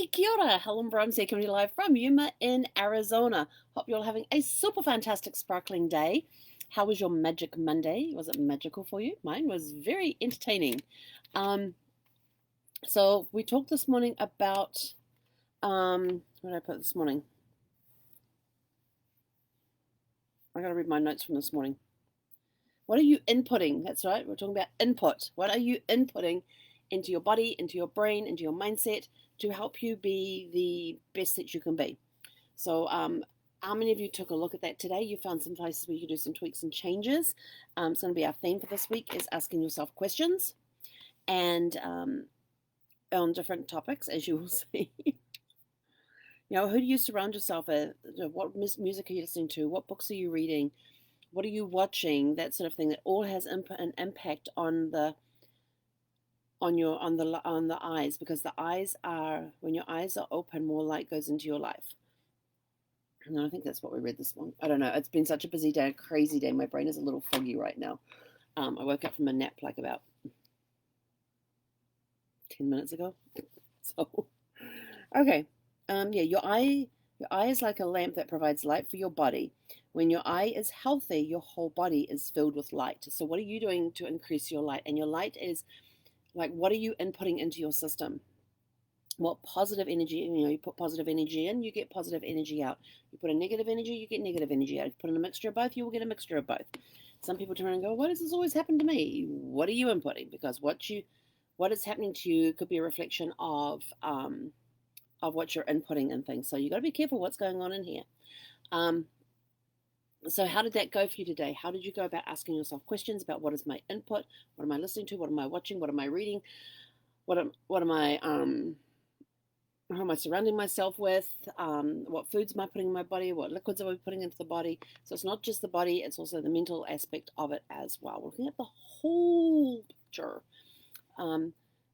Hey, kia ora, Helen Brahms here, coming to you live from Yuma in Arizona. Hope you're all having a super fantastic, sparkling day. How was your Magic Monday? Was it magical for you? Mine was very entertaining. Um, so we talked this morning about, what did I put this morning? I gotta read my notes from this morning. What are you inputting? That's right, we're talking about input. What are you inputting into your body, into your brain, into your mindset to help you be the best that you can be? So, how many of you took a look at that today? You found some places where you could do some tweaks and changes. It's going to be our theme for this week is asking yourself questions and on different topics, as you will see. Who do you surround yourself with? What music are you listening to? What books are you reading? What are you watching? That sort of thing. That all has an impact on the eyes, because the eyes are, when your eyes are open, more light goes into your life. And I think that's what we read this morning. I don't know. It's been such a busy day, a crazy day. My brain is a little foggy right now. I woke up from a nap like about 10 minutes ago. So, okay. Yeah, your eye is like a lamp that provides light for your body. When your eye is healthy, your whole body is filled with light. So what are you doing to increase your light? And your light is like, what are you inputting into your system? What positive energy, you put positive energy in, you get positive energy out. You put a negative energy, you get negative energy out. If you put in a mixture of both, you will get a mixture of both. Some people turn around and go, why does this always happen to me? What are you inputting? Because what is happening to you could be a reflection of what you're inputting in things. So you got to be careful what's going on in here. So how did that go for you today? How did you go about asking yourself questions about what is my input? What am I listening to? What am I watching? What am I reading? What am I who am I surrounding myself with? What foods am I putting in my body? What liquids am I putting into the body? So it's not just the body, it's also the mental aspect of it as well. We're looking at the whole picture.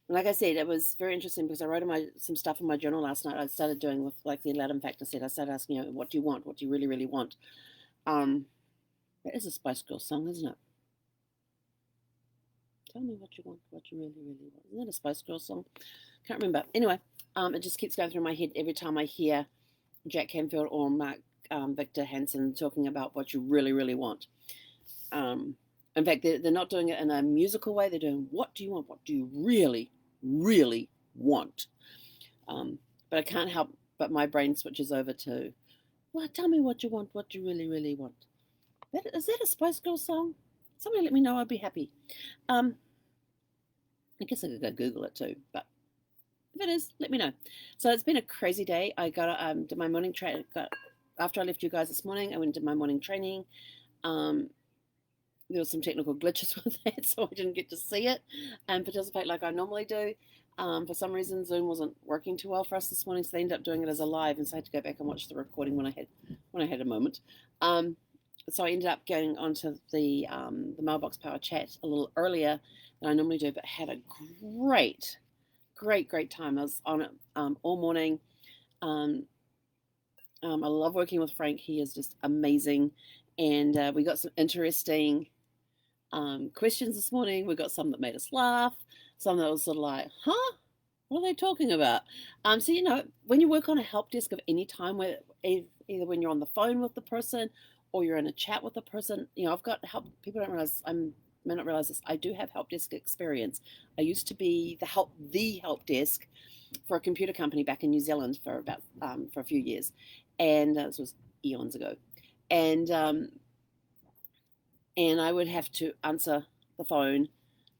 Like I said, it was very interesting because I wrote some stuff in my journal last night. I started doing with like the Aladdin factor set. I started asking, what do you want? What do you really, really want? That is a Spice Girls song, isn't it? Tell me what you want, what you really, really want. Isn't that a Spice Girls song? Can't remember. Anyway, it just keeps going through my head every time I hear Jack Canfield or Mark Victor Hansen talking about what you really, really want. In fact, they're not doing it in a musical way. They're doing, what do you want? What do you really, really want? But I can't help but my brain switches over to, well, tell me what you want, what you really, really want. Is that a Spice Girls song? Somebody let me know. I'd be happy. I guess I could go Google it too, but if it is, let me know. So it's been a crazy day. I got did my morning train. After I left you guys this morning, I went and did my morning training. There was some technical glitches with that, so I didn't get to see it and participate like I normally do. For some reason, Zoom wasn't working too well for us this morning, so they ended up doing it as a live, and so I had to go back and watch the recording when I had a moment. So I ended up going onto the mailbox power chat a little earlier than I normally do, but had a great time. I was on it all morning. I love working with Frank. He is just amazing, and we got some interesting questions this morning. We got some that made us laugh, some that was sort of like, huh? What are they talking about? So, when you work on a help desk of any time, where either when you're on the phone with the person or you're in a chat with the person, I've got help. People don't realize may not realize this. I do have help desk experience. I used to be the help desk for a computer company back in New Zealand for a few years, and this was eons ago, and I would have to answer the phone,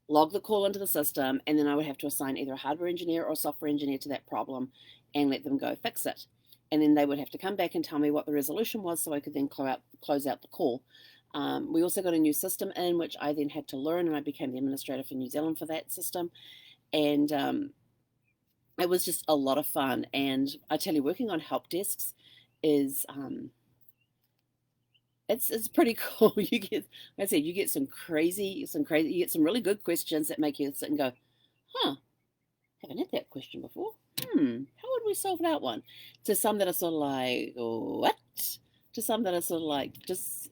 log the call into the system, and then I would have to assign either a hardware engineer or a software engineer to that problem and let them go fix it. And then they would have to come back and tell me what the resolution was so I could then close out the call. We also got a new system in, which I then had to learn, and I became the administrator for New Zealand for that system. And it was just a lot of fun. And I tell you, working on help desks is it's pretty cool. You get, like I said, you get you get some really good questions that make you sit and go, huh, haven't had that question before. How would we solve that one? To some that are sort of like, what? To some that are sort of like, just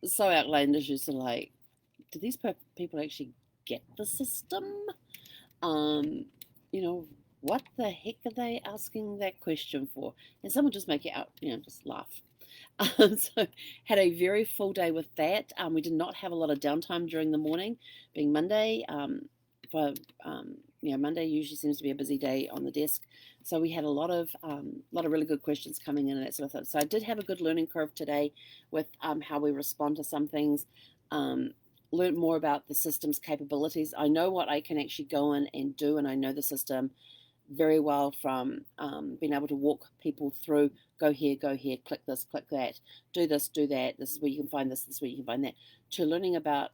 so outlandish, you're sort of like, do these people actually get the system? You know, what the heck are they asking that question for? And someone just make it out, just laugh. So had a very full day with that. We did not have a lot of downtime during the morning, being Monday. For Monday usually seems to be a busy day on the desk, so we had a lot of really good questions coming in and that sort of thing. So I did have a good learning curve today with how we respond to some things. Learned more about the system's capabilities. I know what I can actually go in and do, and I know the system very well from being able to walk people through, go here, click this, click that, do this, do that, this is where you can find this is where you can find that, to learning about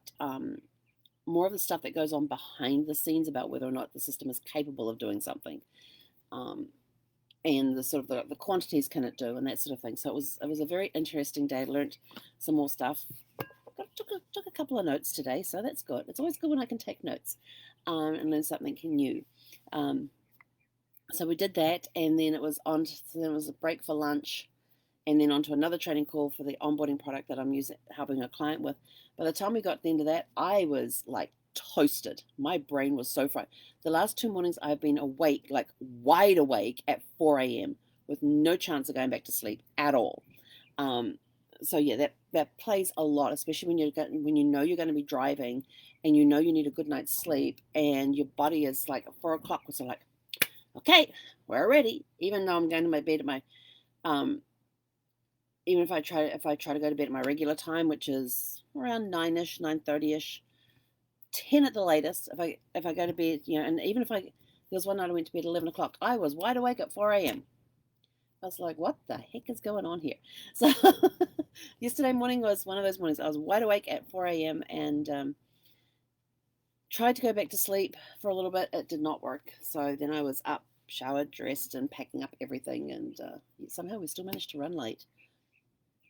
more of the stuff that goes on behind the scenes about whether or not the system is capable of doing something, and the sort of the quantities can it do and that sort of thing. So it was a very interesting day. I learned some more stuff. Took a couple of notes today, so that's good. It's always good when I can take notes and learn something new. So we did that, and then it was a break for lunch, and then on to another training call for the onboarding product that I'm helping a client with. By the time we got to the end of that, I was like toasted. My brain was so fried. The last 2 mornings I've been awake, like wide awake at 4 a.m. with no chance of going back to sleep at all. So yeah, that plays a lot, especially when you know you're going to be driving, and you know you need a good night's sleep, and your body is like at 4 o'clock, so like, okay, we're ready. Even though I'm going to my bed at my, even if I try to go to bed at my regular time, which is around 9ish, 9:30ish, 10 at the latest. If I go to bed, and even if there was one night I went to bed at 11 o'clock, I was wide awake at 4 a.m. I was like, what the heck is going on here? So yesterday morning was one of those mornings. I was wide awake at 4 a.m. and tried to go back to sleep for a little bit. It did not work. So then I was up, showered, dressed, and packing up everything. And somehow we still managed to run late.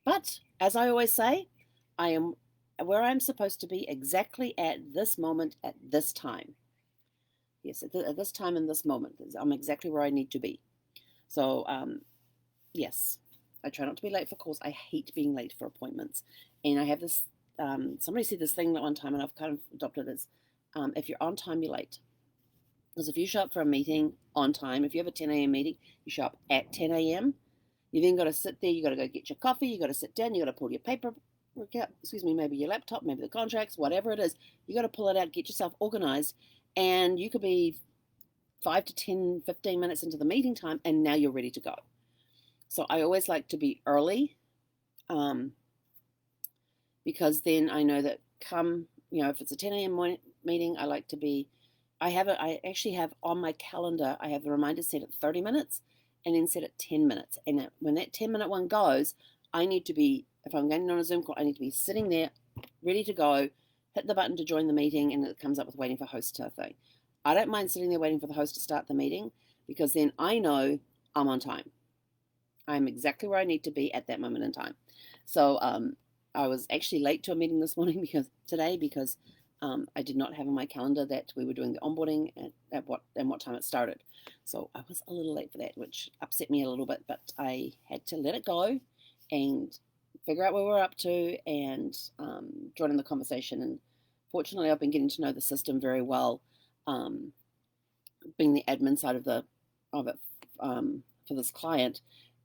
But as I always say, I am where I'm supposed to be exactly at this moment, at this time. Yes, at this time in this moment. I'm exactly where I need to be. So, yes, I try not to be late for calls. I hate being late for appointments. And I have this, somebody said this thing that one time, and I've kind of adopted it, if you're on time, you're late. Because if you show up for a meeting on time, if you have a 10 a.m. meeting, you show up at 10 a.m., you then got to sit there, you got to go get your coffee, you got to sit down, you got to pull your paper, maybe your laptop, maybe the contracts, whatever it is, you got to pull it out, get yourself organized, and you could be 5 to 10, 15 minutes into the meeting time, and now you're ready to go. So I always like to be early, because then I know that if it's a 10 a.m. meeting, I like to be, I actually have on my calendar, I have the reminder set at 30 minutes and then set at 10 minutes. And when that 10-minute one goes, I need to be, if I'm going on a Zoom call, I need to be sitting there, ready to go, hit the button to join the meeting, and it comes up with waiting for host to thing. I don't mind sitting there waiting for the host to start the meeting, because then I know I'm on time. I'm exactly where I need to be at that moment in time. So I was actually late to a meeting this morning because I did not have on my calendar that we were doing the onboarding at what time it started. So I was a little late for that, which upset me a little bit, but I had to let it go and figure out where we're up to and join in the conversation. And fortunately, I've been getting to know the system very well, being the admin side of it for this client.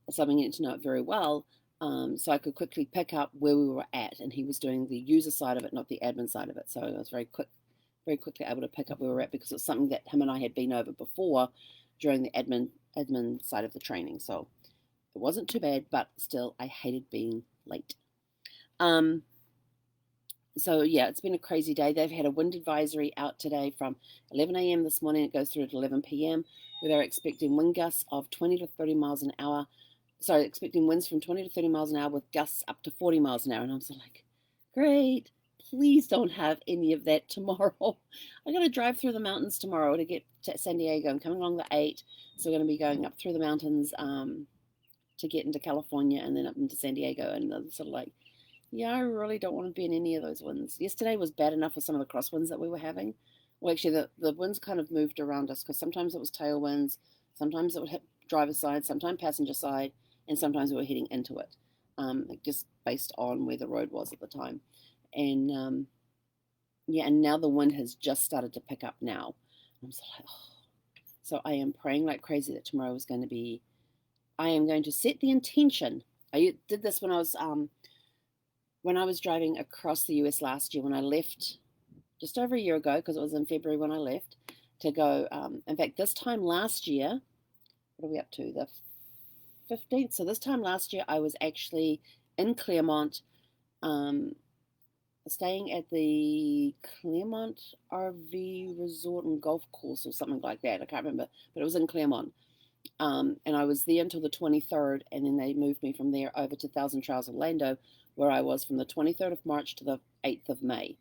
So I've been getting to know it very well. So I could quickly pick up where we were at, and he was doing the user side of it, not the admin side of it. So I was very quickly able to pick up where we were at, because it was something that him and I had been over before during the admin side of the training. So it wasn't too bad, but still, I hated being late. So yeah, it's been a crazy day. They've had a wind advisory out today from 11 a.m. this morning. It goes through at 11 p.m. where they're expecting wind gusts of 20 to 30 miles an hour. So expecting winds from 20 to 30 miles an hour with gusts up to 40 miles an hour. And I was like, great, please don't have any of that tomorrow. I'm going to drive through the mountains tomorrow to get to San Diego. I'm coming along the 8. So we're going to be going up through the mountains to get into California and then up into San Diego. And I'm sort of like, yeah, I really don't want to be in any of those winds. Yesterday was bad enough with some of the crosswinds that we were having. Well, actually, the winds kind of moved around us, because sometimes it was tailwinds, sometimes it would hit driver's side, sometimes passenger side, and sometimes we were heading into it, just based on where the road was at the time. And and now the wind has just started to pick up now. I'm so like, oh. So I am praying like crazy that tomorrow is going to be. I am going to set the intention. I did this when I was driving across the US last year when I left just over a year ago, because it was in February when I left to go. In fact, this time last year, what are we up to? The 15th. So this time last year, I was actually in Claremont, um, staying at the Claremont RV Resort and Golf Course or something like that. I can't remember, but it was in Claremont. And I was there until the 23rd, and then they moved me from there over to Thousand Trails Orlando, where I was from the 23rd of March to the 8th of May.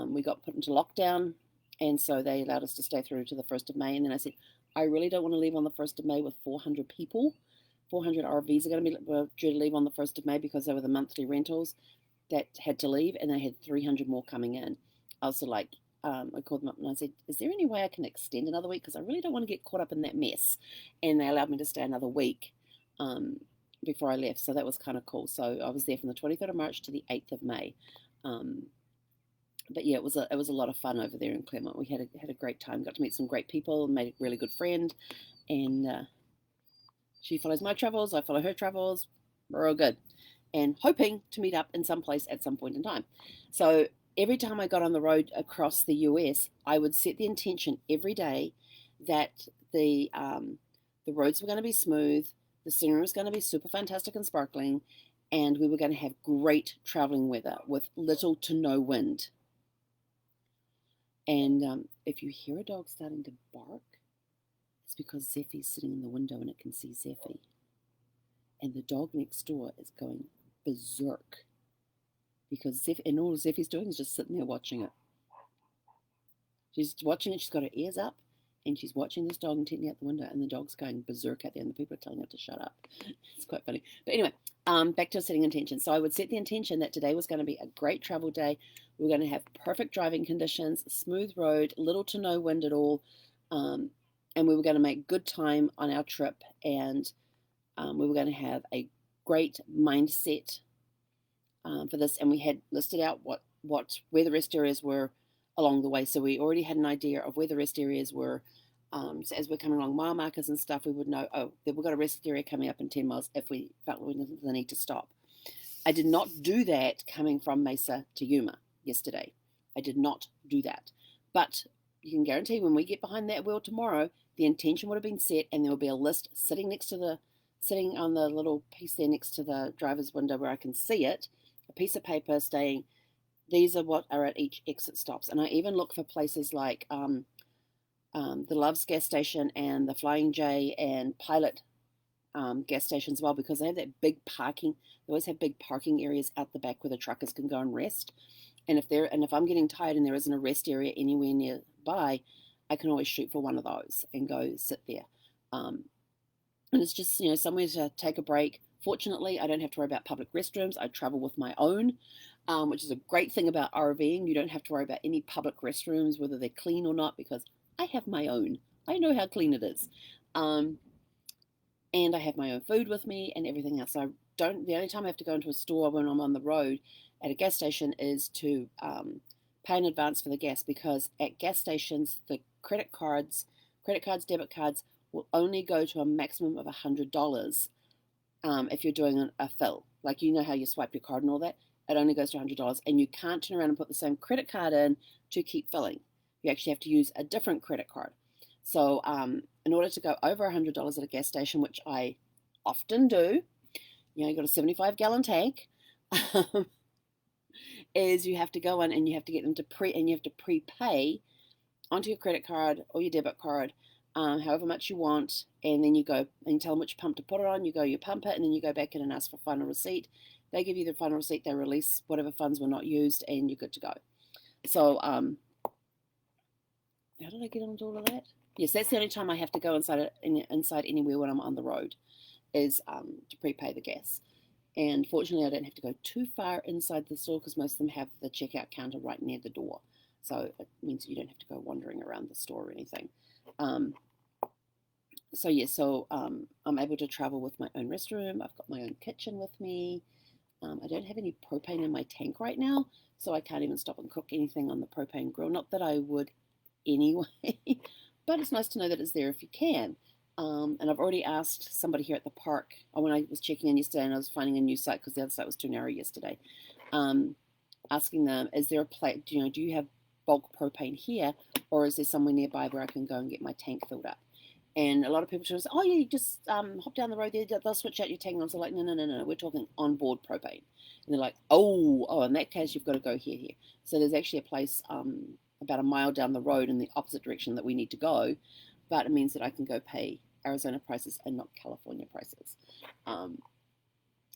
We got put into lockdown, and so they allowed us to stay through to the 1st of May. And then I said, I really don't want to leave on the 1st of May with 400 people. 400 RVs are going to be were due to leave on the 1st of May because they were the monthly rentals that had to leave, and they had 300 more coming in. I was like, I called them up and I said, is there any way I can extend another week? Because I really don't want to get caught up in that mess. And they allowed me to stay another week before I left. So that was kind of cool. So I was there from the 23rd of March to the 8th of May. But yeah, it was a lot of fun over there in Claremont. We had a great time. Got to meet some great people, made a really good friend. And she follows my travels. I follow her travels. We're all good. And hoping to meet up in some place at some point in time. So every time I got on the road across the US, I would set the intention every day that the roads were going to be smooth, the scenery was going to be super fantastic and sparkling, and we were going to have great traveling weather with little to no wind. And if you hear a dog starting to bark, it's because Zeffie's sitting in the window and it can see Zeffie. And the dog next door is going berserk because all Zeffie's doing is just sitting there watching it. She's watching it, she's got her ears up, and she's watching this dog intently out the window, and the dog's going berserk out there, and the people are telling her to shut up. It's quite funny. But anyway, back to setting intention. So I would set the intention that today was going to be a great travel day. We were going to have perfect driving conditions, smooth road, little to no wind at all, and we were going to make good time on our trip, and we were going to have a great mindset for this, and we had listed out where the rest areas were along the way. So we already had an idea of where the rest areas were. So as we're coming along mile markers and stuff, we would know, we've got a rest area coming up in 10 miles if we felt we didn't need to stop. I did not do that coming from Mesa to Yuma yesterday. I did not do that. But you can guarantee when we get behind that wheel tomorrow, the intention would have been set, and there will be a list sitting on the little piece there next to the driver's window where I can see it, a piece of paper saying, these are what are at each exit stops. And I even look for places like the Love's gas station and the Flying J and Pilot gas stations as well, because they have that big parking. They always have big parking areas out the back where the truckers can go and rest. And if I'm getting tired and there isn't a rest area anywhere nearby, I can always shoot for one of those and go sit there. And it's just, somewhere to take a break. Fortunately, I don't have to worry about public restrooms. I travel with my own, which is a great thing about RVing. You don't have to worry about any public restrooms, whether they're clean or not, because I have my own. I know how clean it is. And I have my own food with me and everything else. The only time I have to go into a store when I'm on the road at a gas station is to pay in advance for the gas, because at gas stations, the credit cards, debit cards will only go to a maximum of $100 if you're doing a fill. Like, how you swipe your card and all that, it only goes to $100, and you can't turn around and put the same credit card in to keep filling. You actually have to use a different credit card. So in order to go over $100 at a gas station, which I often do, you got a 75-gallon tank, is you have to go in and you have to get them to prepay onto your credit card or your debit card, however much you want, and then you go and you tell them which pump to put it on. You pump it, and then you go back in and ask for final receipt. They give you the final receipt, they release whatever funds were not used, and you're good to go. So how did I get onto all of that? Yes, that's the only time I have to go inside anywhere when I'm on the road, is to prepay the gas. And fortunately, I don't have to go too far inside the store, because most of them have the checkout counter right near the door. So it means you don't have to go wandering around the store or anything. I'm able to travel with my own restroom. I've got my own kitchen with me. I don't have any propane in my tank right now, so I can't even stop and cook anything on the propane grill. Not that I would anyway, but it's nice to know that it's there if you can. And I've already asked somebody here at the park when I was checking in yesterday, and I was finding a new site because the other site was too narrow yesterday. Asking them, is there a place? Do you have bulk propane here, or is there somewhere nearby where I can go and get my tank filled up? And a lot of people just say, oh yeah, you just hop down the road there, they'll switch out your tank. And I'm so like, no, we're talking onboard propane. And they're like, oh, in that case, you've got to go here. So there's actually a place about a mile down the road in the opposite direction that we need to go, but it means that I can go pay Arizona prices and not California prices.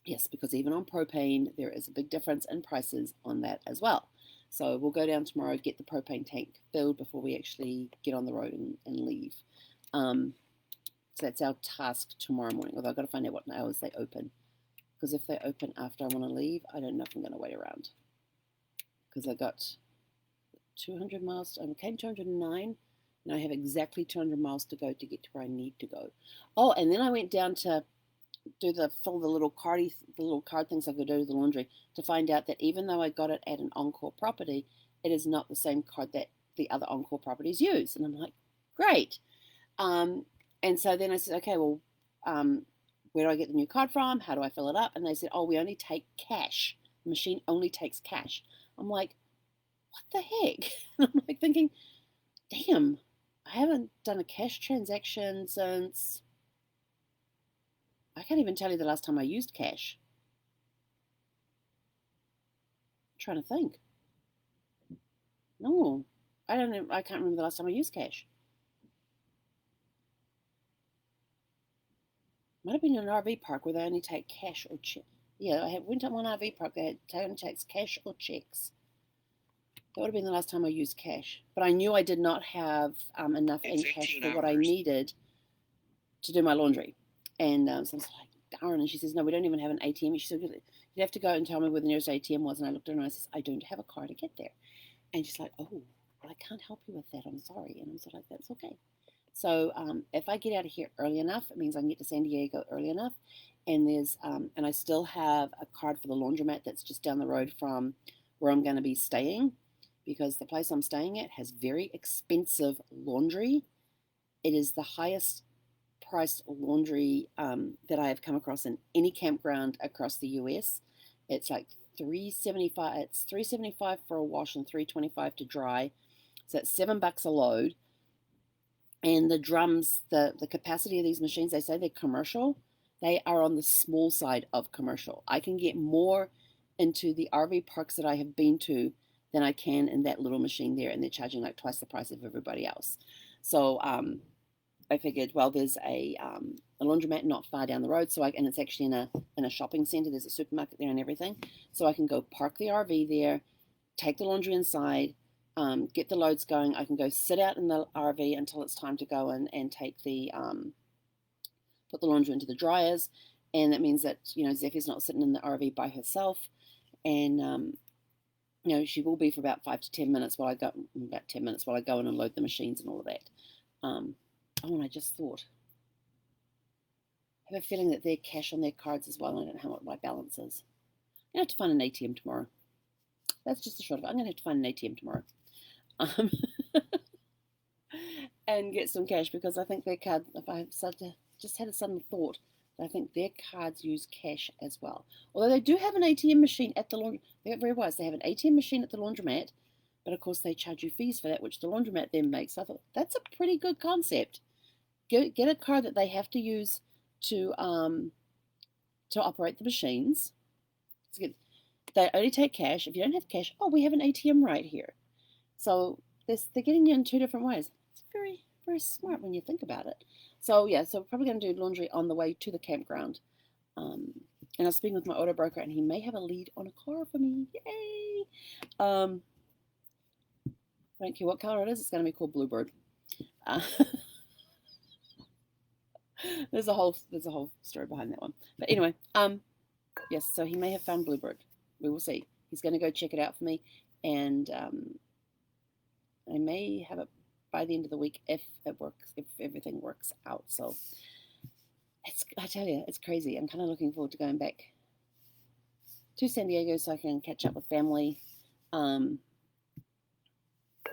Yes, because even on propane, there is a big difference in prices on that as well. So we'll go down tomorrow, get the propane tank filled before we actually get on the road and leave. So that's our task tomorrow morning, although I've got to find out what hours they open. Because if they open after I want to leave, I don't know if I'm going to wait around. Because I got 200 miles, I came 209, and I have exactly 200 miles to go to get to where I need to go. Oh, and then I went down to fill the little card things I could do to the laundry to find out that even though I got it at an Encore property, it is not the same card that the other Encore properties use. And I'm like, great. And so then I said, okay, well, where do I get the new card from? How do I fill it up? And they said, oh, we only take cash. The machine only takes cash. I'm like, what the heck? And I'm like thinking, damn, I haven't done a cash transaction since, I can't even tell you the last time I used cash. I'm trying to think. No, I can't remember the last time I used cash. Might have been in an RV park where they only take cash or check. Yeah, I went to one RV park that only takes cash or checks. That would have been the last time I used cash. But I knew I did not have enough in cash for what I needed to do my laundry. And so I was like, darn. And she says, no, we don't even have an ATM. She said, you'd have to go and tell me where the nearest ATM was. And I looked at her and I says, I don't have a car to get there. And she's like, oh, well, I can't help you with that. I'm sorry. And I'm sort of like, that's okay. So if I get out of here early enough, it means I can get to San Diego early enough. And and I still have a card for the laundromat that's just down the road from where I'm going to be staying, because the place I'm staying at has very expensive laundry. It is the highest priced laundry that I have come across in any campground across the US. It's like $3.75. It's $3.75 for a wash and $3.25 to dry. So it's $7 a load. And the drums, the capacity of these machines, they say they're commercial. They are on the small side of commercial. I can get more into the RV parks that I have been to than I can in that little machine there, and they're charging like twice the price of everybody else. So I figured, well, there's a laundromat not far down the road, and it's actually in a shopping center. There's a supermarket there and everything, so I can go park the RV there, take the laundry inside. Get the loads going. I can go sit out in the RV until it's time to go and take put the laundry into the dryers, and that means that Zephyr's not sitting in the RV by herself, and she will be for about 5 to 10 minutes while I go in and load the machines and all of that. And I just thought, I have a feeling that they're cash on their cards as well. I don't know what my balance is. I'm gonna have to find an ATM tomorrow. That's just the short of it. I'm gonna have to find an ATM tomorrow. And get some cash, because I think their card, if I just had a sudden thought, I think their cards use cash as well. Although they do have an ATM machine at the laundry. They're very wise. They have an ATM machine at the laundromat, but of course they charge you fees for that, which the laundromat then makes. So I thought, that's a pretty good concept. Get a card that they have to use to operate the machines. They only take cash. If you don't have cash, we have an ATM right here. So they're getting you in two different ways. It's very, very smart when you think about it. So yeah, so we're probably going to do laundry on the way to the campground. And I was speaking with my auto broker, and he may have a lead on a car for me. Yay! I don't care what color it is. It's going to be called Bluebird. There's a whole story behind that one. But anyway, yes. So he may have found Bluebird. We will see. He's going to go check it out for me, and I may have it by the end of the week if it works, if everything works out. So I tell you, it's crazy. I'm kind of looking forward to going back to San Diego so I can catch up with family, and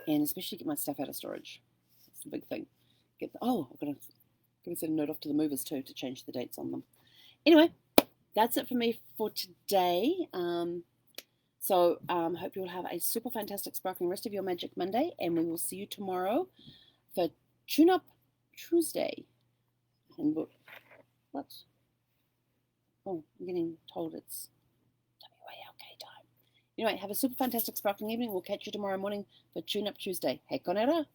especially get my stuff out of storage. That's the big thing. I've got to send a note off to the movers too to change the dates on them. Anyway, that's it for me for today. Hope you'll have a super fantastic sparkling rest of your Magic Monday, and we will see you tomorrow for Tune Up Tuesday. And what? Oh, I'm getting told it's WALK time. Anyway, have a super fantastic sparkling evening. We'll catch you tomorrow morning for Tune Up Tuesday. Hei konera.